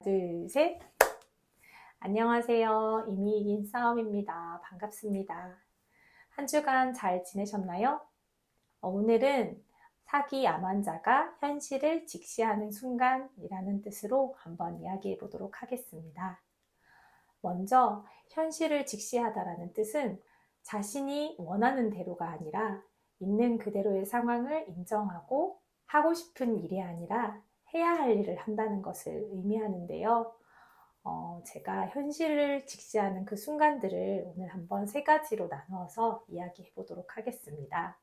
둘, 셋. 안녕하세요. 이미 이긴 싸움입니다. 반갑습니다. 한 주간 잘 지내셨나요? 오늘은 사기 암 환자가 현실을 직시하는 순간이라는 뜻으로 한번 이야기해 보도록 하겠습니다. 먼저 현실을 직시하다라는 뜻은 자신이 원하는 대로가 아니라 있는 그대로의 상황을 인정하고 하고 싶은 일이 아니라 해야 할 일을 한다는 것을 의미하는데요. 제가 현실을 직시하는 그 순간들을 오늘 한번 세 가지로 나누어서 이야기해 보도록 하겠습니다.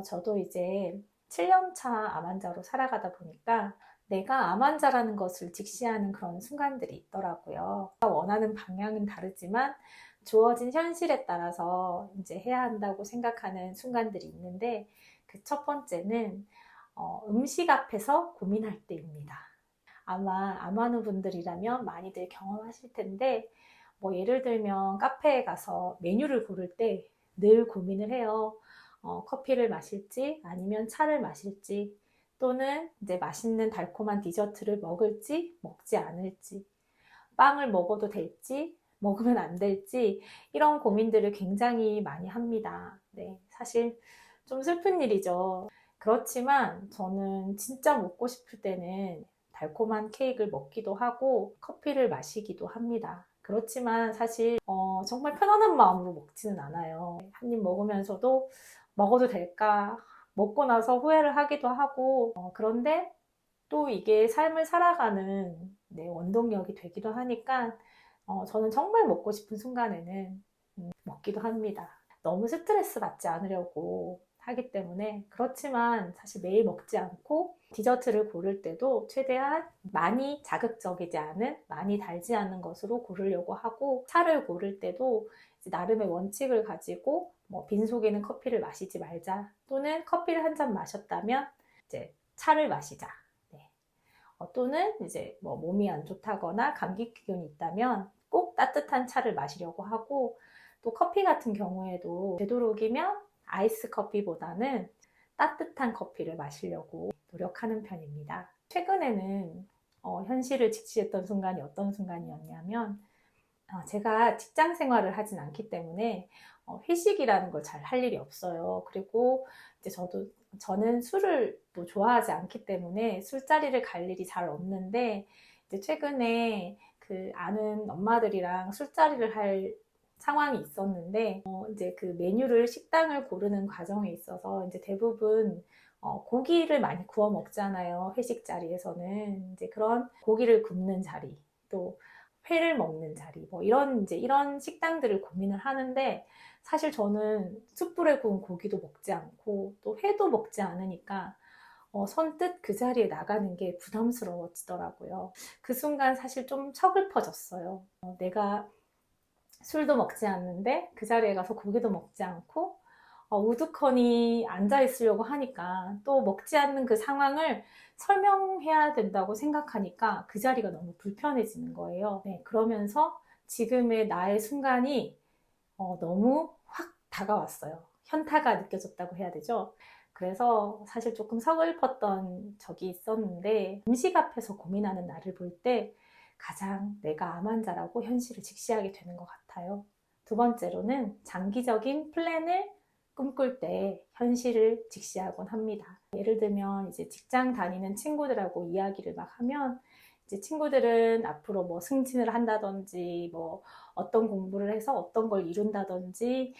저도 이제 7년차 암 환자로 살아가다 보니까 내가 암 환자라는 것을 직시하는 그런 순간들이 있더라고요. 원하는 방향은 다르지만 주어진 현실에 따라서 이제 해야 한다고 생각하는 순간들이 있는데 그 첫 번째는 음식 앞에서 고민할 때입니다. 아마 암 환우분들이라면 많이들 경험하실 텐데 예를 들면 카페에 가서 메뉴를 고를 때 늘 고민을 해요. 커피를 마실지 아니면 차를 마실지 또는 이제 맛있는 달콤한 디저트를 먹을지 먹지 않을지 빵을 먹어도 될지 먹으면 안 될지 이런 고민들을 굉장히 많이 합니다. 네, 사실 좀 슬픈 일이죠. 그렇지만 저는 진짜 먹고 싶을 때는 달콤한 케이크를 먹기도 하고 커피를 마시기도 합니다. 그렇지만 사실 정말 편안한 마음으로 먹지는 않아요. 한 입 먹으면서도 먹어도 될까? 먹고 나서 후회를 하기도 하고 그런데 또 이게 삶을 살아가는 원동력이 되기도 하니까 저는 정말 먹고 싶은 순간에는 먹기도 합니다. 너무 스트레스 받지 않으려고 하기 때문에. 그렇지만 사실 매일 먹지 않고 디저트를 고를 때도 최대한 많이 자극적이지 않은, 많이 달지 않은 것으로 고르려고 하고, 차를 고를 때도 나름의 원칙을 가지고 빈속에는 커피를 마시지 말자, 또는 커피를 한 잔 마셨다면 이제 차를 마시자, 네. 또는 이제 몸이 안 좋다거나 감기 기운이 있다면 꼭 따뜻한 차를 마시려고 하고, 또 커피 같은 경우에도 되도록이면 아이스 커피보다는 따뜻한 커피를 마시려고 노력하는 편입니다. 최근에는 현실을 직시했던 순간이 어떤 순간이었냐면 제가 직장 생활을 하진 않기 때문에 회식이라는 걸 잘 할 일이 없어요. 그리고 이제 저는 술을 또 좋아하지 않기 때문에 술자리를 갈 일이 잘 없는데 이제 최근에 그 아는 엄마들이랑 술자리를 할 상황이 있었는데 이제 그 메뉴를 식당을 고르는 과정에 있어서 이제 대부분 고기를 많이 구워 먹잖아요. 회식 자리에서는 이제 그런 고기를 굽는 자리, 또 회를 먹는 자리, 이런 식당들을 고민을 하는데 사실 저는 숯불에 구운 고기도 먹지 않고 또 회도 먹지 않으니까 선뜻 그 자리에 나가는 게 부담스러워지더라고요. 그 순간 사실 좀 서글퍼졌어요. 내가 술도 먹지 않는데 그 자리에 가서 고기도 먹지 않고 우두커니 앉아 있으려고 하니까 또 먹지 않는 그 상황을 설명해야 된다고 생각하니까 그 자리가 너무 불편해지는 거예요. 네, 그러면서 지금의 나의 순간이 너무 확 다가왔어요. 현타가 느껴졌다고 해야 되죠. 그래서 사실 조금 서글펐던 적이 있었는데 음식 앞에서 고민하는 나를 볼 때 가장 내가 암 환자라고 현실을 직시하게 되는 것 같아요. 두 번째로는 장기적인 플랜을 꿈꿀 때 현실을 직시하곤 합니다. 예를 들면 이제 직장 다니는 친구들하고 이야기를 막 하면 이제 친구들은 앞으로 승진을 한다든지 어떤 공부를 해서 어떤 걸 이룬다든지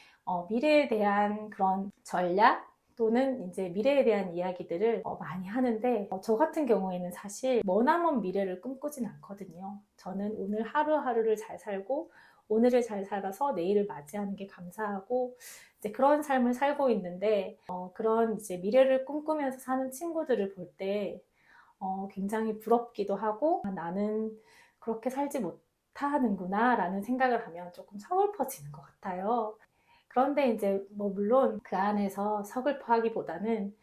미래에 대한 그런 전략 또는 이제 미래에 대한 이야기들을 많이 하는데 저 같은 경우에는 사실 머나먼 미래를 꿈꾸진 않거든요. 저는 오늘 하루하루를 잘 살고 오늘을 잘 살아서 내일을 맞이하는 게 감사하고 이제 그런 삶을 살고 있는데 그런 이제 미래를 꿈꾸면서 사는 친구들을 볼 때 굉장히 부럽기도 하고 나는 그렇게 살지 못하는구나 라는 생각을 하면 조금 서글퍼지는 것 같아요. 그런데 이제 물론 그 안에서 서글퍼하기보다는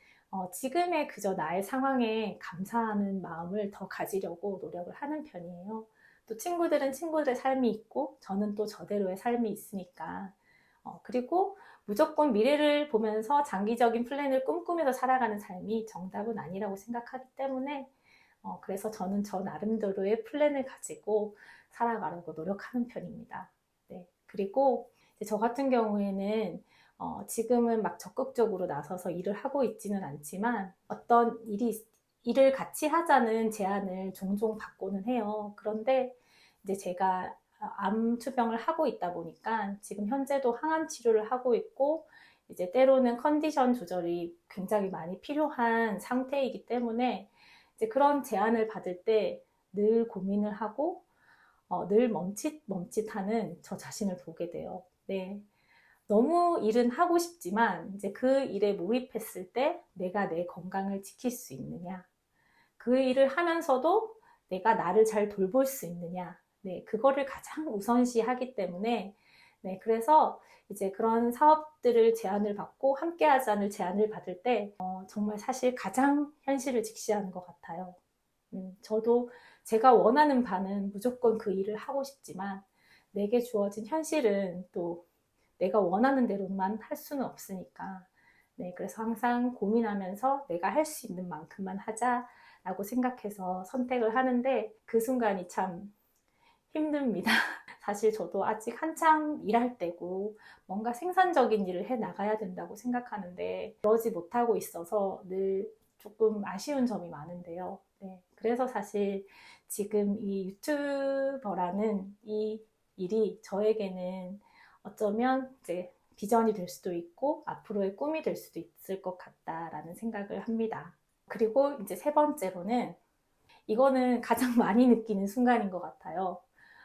지금의 그저 나의 상황에 감사하는 마음을 더 가지려고 노력을 하는 편이에요. 또 친구들은 친구들의 삶이 있고 저는 또 저대로의 삶이 있으니까 그리고 무조건 미래를 보면서 장기적인 플랜을 꿈꾸면서 살아가는 삶이 정답은 아니라고 생각하기 때문에 그래서 저는 저 나름대로의 플랜을 가지고 살아가려고 노력하는 편입니다. 네. 그리고 이제 저 같은 경우에는 지금은 막 적극적으로 나서서 일을 하고 있지는 않지만 어떤 일을 같이 하자는 제안을 종종 받고는 해요. 그런데 이제 제가 암 투병을 하고 있다 보니까 지금 현재도 항암 치료를 하고 있고 이제 때로는 컨디션 조절이 굉장히 많이 필요한 상태이기 때문에 이제 그런 제안을 받을 때 늘 고민을 하고 늘 멈칫멈칫하는 저 자신을 보게 돼요. 네. 너무 일은 하고 싶지만 이제 그 일에 몰입했을 때 내가 내 건강을 지킬 수 있느냐, 그 일을 하면서도 내가 나를 잘 돌볼 수 있느냐, 네, 그거를 가장 우선시하기 때문에 네, 그래서 이제 그런 사업들을 제안을 받고 함께 하자는 제안을 받을 때 정말 사실 가장 현실을 직시하는 것 같아요. 저도 제가 원하는 바는 무조건 그 일을 하고 싶지만 내게 주어진 현실은 또 내가 원하는 대로만 할 수는 없으니까. 네, 그래서 항상 고민하면서 내가 할 수 있는 만큼만 하자라고 생각해서 선택을 하는데 그 순간이 참 힘듭니다. 사실 저도 아직 한참 일할 때고 뭔가 생산적인 일을 해 나가야 된다고 생각하는데 그러지 못하고 있어서 늘 조금 아쉬운 점이 많은데요. 네, 그래서 사실 지금 이 유튜버라는 이 일이 저에게는 어쩌면 이제 비전이 될 수도 있고 앞으로의 꿈이 될 수도 있을 것 같다라는 생각을 합니다. 그리고 이제 세 번째로는 이거는 가장 많이 느끼는 순간인 것 같아요.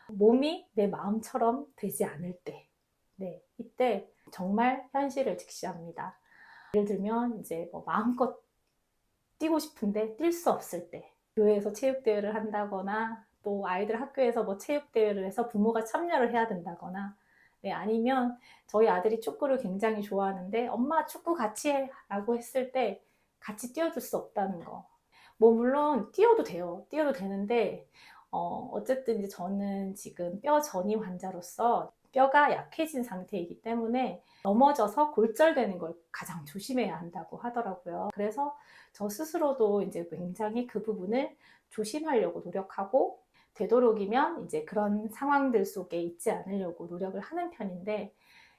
몸이 내 마음처럼 되지 않을 때, 네, 이때 정말 현실을 직시합니다. 예를 들면 이제 뭐 마음껏 뛰고 싶은데 뛸 수 없을 때, 교회에서 체육대회를 한다거나 또 아이들 학교에서 뭐 체육대회를 해서 부모가 참여를 해야 된다거나 네, 아니면 저희 아들이 축구를 굉장히 좋아하는데 엄마 축구 같이 해 라고 했을 때 같이 뛰어줄 수 없다는 거. 뭐 물론 뛰어도 돼요. 뛰어도 되는데 어쨌든 이제 저는 지금 뼈 전이 환자로서 뼈가 약해진 상태이기 때문에 넘어져서 골절되는 걸 가장 조심해야 한다고 하더라고요. 그래서 저 스스로도 이제 굉장히 그 부분을 조심하려고 노력하고 되도록이면 이제 그런 상황들 속에 있지 않으려고 노력을 하는 편인데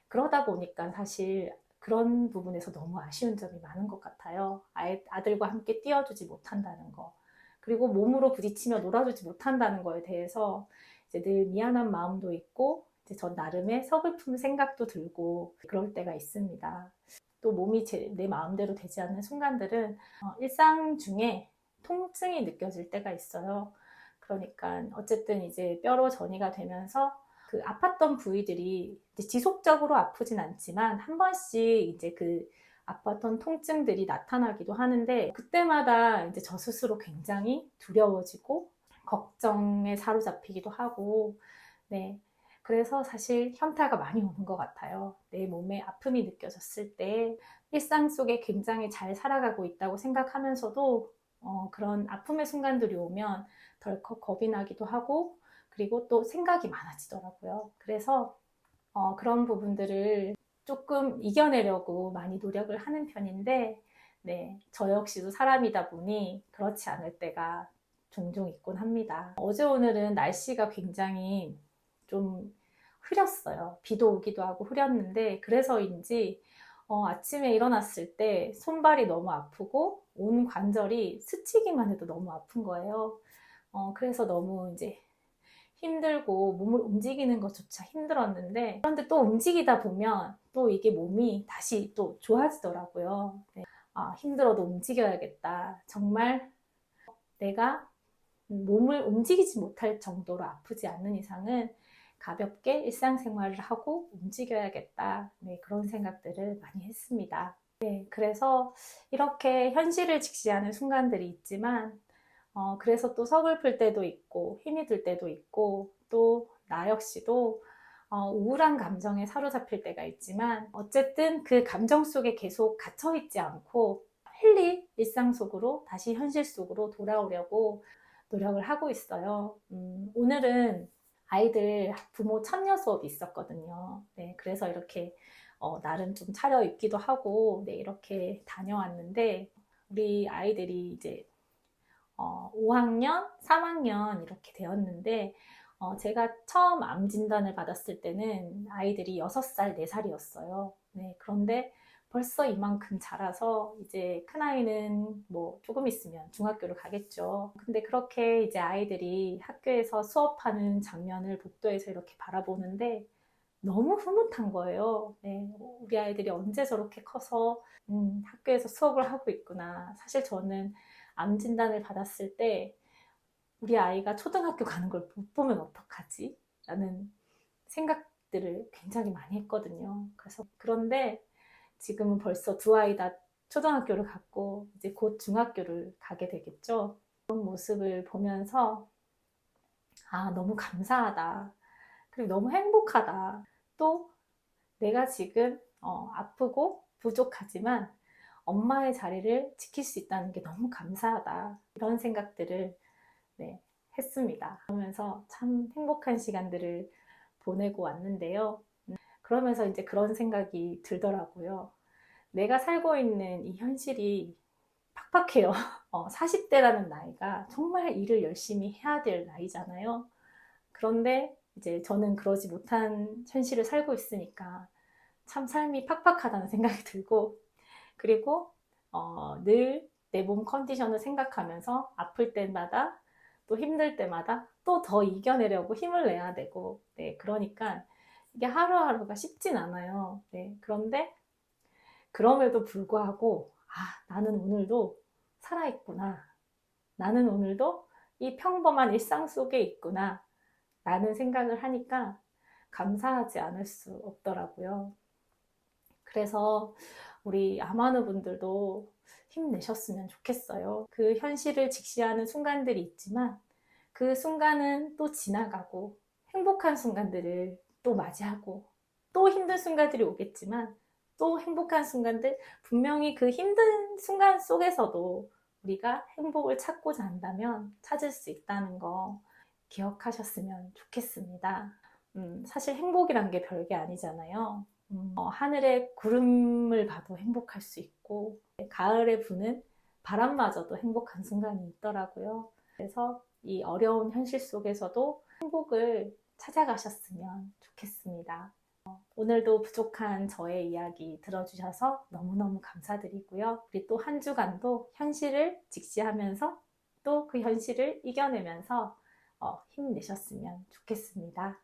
그러다 보니까 사실 그런 부분에서 너무 아쉬운 점이 많은 것 같아요. 아들과 함께 뛰어주지 못한다는 거. 그리고 몸으로 부딪히며 놀아주지 못한다는 거에 대해서 이제 늘 미안한 마음도 있고 이제 전 나름의 서글픈 생각도 들고 그럴 때가 있습니다. 또 몸이 내 마음대로 되지 않는 순간들은 일상 중에 통증이 느껴질 때가 있어요. 그러니까 어쨌든 이제 뼈로 전이가 되면서 그 아팠던 부위들이 지속적으로 아프진 않지만 한 번씩 이제 그 아팠던 통증들이 나타나기도 하는데 그때마다 이제 저 스스로 굉장히 두려워지고 걱정에 사로잡히기도 하고 네. 그래서 사실 현타가 많이 오는 것 같아요. 내 몸에 아픔이 느껴졌을 때 일상 속에 굉장히 잘 살아가고 있다고 생각하면서도 그런 아픔의 순간들이 오면 덜컥 겁이 나기도 하고 그리고 또 생각이 많아지더라고요. 그래서 그런 부분들을 조금 이겨내려고 많이 노력을 하는 편인데 네, 저 역시도 사람이다 보니 그렇지 않을 때가 종종 있곤 합니다. 어제 오늘은 날씨가 굉장히 좀 흐렸어요. 비도 오기도 하고 흐렸는데 그래서인지 아침에 일어났을 때 손발이 너무 아프고 온 관절이 스치기만 해도 너무 아픈 거예요. 그래서 너무 이제 힘들고 몸을 움직이는 것조차 힘들었는데 그런데 또 움직이다 보면 또 이게 몸이 다시 또 좋아지더라고요. 네. 아, 힘들어도 움직여야겠다. 정말 내가 몸을 움직이지 못할 정도로 아프지 않는 이상은 가볍게 일상생활을 하고 움직여야겠다. 네, 그런 생각들을 많이 했습니다. 네, 그래서 이렇게 현실을 직시하는 순간들이 있지만 그래서 또 서글플 때도 있고 힘이 들 때도 있고 또 나 역시도 우울한 감정에 사로잡힐 때가 있지만 어쨌든 그 감정 속에 계속 갇혀 있지 않고 빨리 일상 속으로 다시 현실 속으로 돌아오려고 노력을 하고 있어요. 오늘은 아이들 부모 참여 수업이 있었거든요. 네, 그래서 이렇게 나름 좀 차려입기도 하고 네, 이렇게 다녀왔는데 우리 아이들이 이제 5학년, 3학년 이렇게 되었는데 제가 처음 암 진단을 받았을 때는 아이들이 6살, 4살이었어요. 네, 그런데 벌써 이만큼 자라서 이제 큰아이는 뭐 조금 있으면 중학교를 가겠죠. 근데 그렇게 이제 아이들이 학교에서 수업하는 장면을 복도에서 이렇게 바라보는데 너무 흐뭇한 거예요. 네, 우리 아이들이 언제 저렇게 커서 학교에서 수업을 하고 있구나. 사실 저는 암 진단을 받았을 때 우리 아이가 초등학교 가는 걸 못 보면 어떡하지? 라는 생각들을 굉장히 많이 했거든요. 그런데 지금은 벌써 두 아이 다 초등학교를 갔고 이제 곧 중학교를 가게 되겠죠. 그런 모습을 보면서 너무 감사하다. 그리고 너무 행복하다. 또 내가 지금 아프고 부족하지만 엄마의 자리를 지킬 수 있다는 게 너무 감사하다. 이런 생각들을 네, 했습니다. 그러면서 참 행복한 시간들을 보내고 왔는데요. 그러면서 이제 그런 생각이 들더라고요. 내가 살고 있는 이 현실이 팍팍해요. 40대라는 나이가 정말 일을 열심히 해야 될 나이잖아요. 그런데 이제 저는 그러지 못한 현실을 살고 있으니까 참 삶이 팍팍하다는 생각이 들고, 그리고 늘 내 몸 컨디션을 생각하면서 아플 때마다 또 힘들 때마다 또 더 이겨내려고 힘을 내야 되고, 네, 그러니까 이게 하루하루가 쉽진 않아요. 네, 그런데 그럼에도 불구하고 나는 오늘도 살아있구나. 나는 오늘도 이 평범한 일상 속에 있구나. 라는 생각을 하니까 감사하지 않을 수 없더라고요. 그래서 우리 아마누 분들도 힘내셨으면 좋겠어요. 그 현실을 직시하는 순간들이 있지만 그 순간은 또 지나가고 행복한 순간들을 또 맞이하고 또 힘든 순간들이 오겠지만 또 행복한 순간들, 분명히 그 힘든 순간 속에서도 우리가 행복을 찾고자 한다면 찾을 수 있다는 거 기억하셨으면 좋겠습니다. 사실 행복이란 게 별게 아니잖아요. 하늘의 구름을 봐도 행복할 수 있고 가을에 부는 바람마저도 행복한 순간이 있더라고요. 그래서 이 어려운 현실 속에서도 행복을 찾아가셨으면 좋겠습니다. 오늘도 부족한 저의 이야기 들어주셔서 너무너무 감사드리고요. 우리 또 한 주간도 현실을 직시하면서 또 그 현실을 이겨내면서 힘내셨으면 좋겠습니다.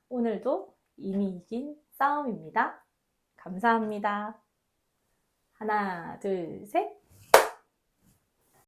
오늘도 이미 이긴 싸움입니다. 감사합니다. 하나, 둘, 셋.